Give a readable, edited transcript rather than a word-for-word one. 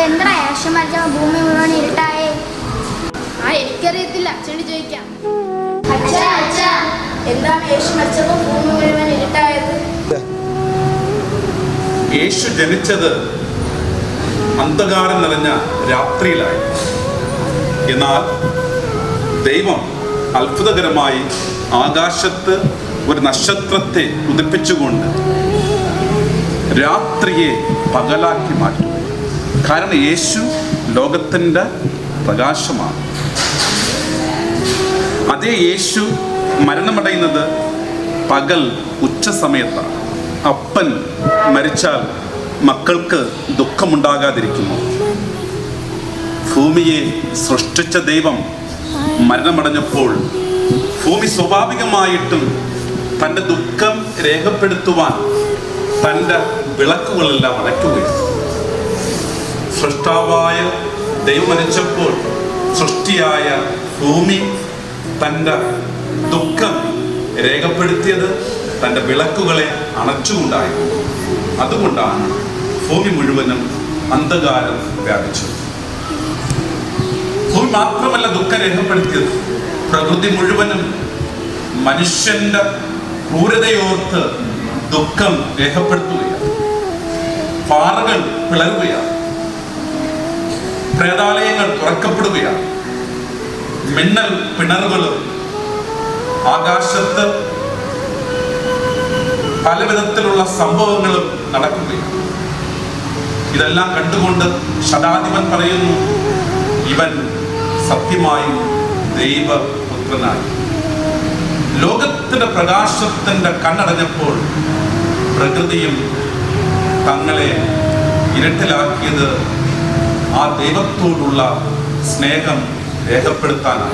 എന്താ യേശു മരിച്ച ഭൂമി മുഴുവൻ ഇരുട്ടായേ? എനിക്കറിയത്തില്ല, അച്ഛനോട് ചോദിക്കാം. എന്താണ് യേശു മരിച്ചപ്പോൾ ഭൂമി മുഴുവൻ ഇരുട്ടായത്? യേശു ജനിച്ചത് അന്ധകാരം നിറഞ്ഞ രാത്രിയിലായി. എന്നാൽ ദൈവം അത്ഭുതകരമായി ആകാശത്ത് ഒരു നക്ഷത്രത്തെ ഉദിപ്പിച്ചുകൊണ്ട് രാത്രിയെ പകലാക്കി മാറ്റും. കാരണം യേശു ലോകത്തിൻ്റെ പ്രകാശമാണ്. അതേ യേശു മരണമടയുന്നത് പകൽ ഉച്ച സമയത്താണ്. അപ്പൻ മരിച്ചാൽ മക്കൾക്ക് ദുഃഖമുണ്ടാകാതിരിക്കുമോ? ഭൂമിയെ സൃഷ്ടിച്ച ദൈവം മരണമടഞ്ഞപ്പോൾ ഭൂമി സ്വാഭാവികമായിട്ടും തൻ്റെ ദുഃഖം രേഖപ്പെടുത്തുവാൻ തൻ്റെ വിളക്കുകളെല്ലാം അടയ്ക്കുകയാണ്. സൃഷ്ടാവായ ദൈവം മരിച്ചപ്പോൾ സൃഷ്ടിയായ ഭൂമി തൻ്റെ ദുഃഖം രേഖപ്പെടുത്തിയത് തൻ്റെ വിളക്കുകളെ അണച്ചുകൊണ്ടായിരുന്നു. അതുകൊണ്ടാണ് ഭൂമി മുഴുവനും അന്ധകാരം വ്യാപിച്ചത്. ഭൂമി മാത്രമല്ല ദുഃഖം രേഖപ്പെടുത്തിയത്, പ്രകൃതി മുഴുവനും മനുഷ്യന്റെ ക്രൂരതയോർത്ത് ദുഃഖം രേഖപ്പെടുത്തുകയാണ്. പാറകൾ പിളരുകയാണ്, പ്രേതാലയങ്ങൾ തുറക്കപ്പെടുകയാണ്, മിന്നൽ പിണറുകളും ആകാശത്ത് പല വിധത്തിലുള്ള സംഭവങ്ങളും നടക്കുകയാണ്. ഇതെല്ലാം കണ്ടുകൊണ്ട് ശതാധിപൻ പറയുന്നു, ഇവൻ സത്യമായും ദൈവപുത്രനായി. ലോകത്തിന്റെ പ്രകാശത്തിന്റെ കണ്ണടഞ്ഞപ്പോൾ പ്രകൃതിയും തങ്ങളെ ഇരുട്ടിലാക്കിയത് ആ ദൈവത്തോടുള്ള സ്നേഹം രേഖപ്പെടുത്താനായി.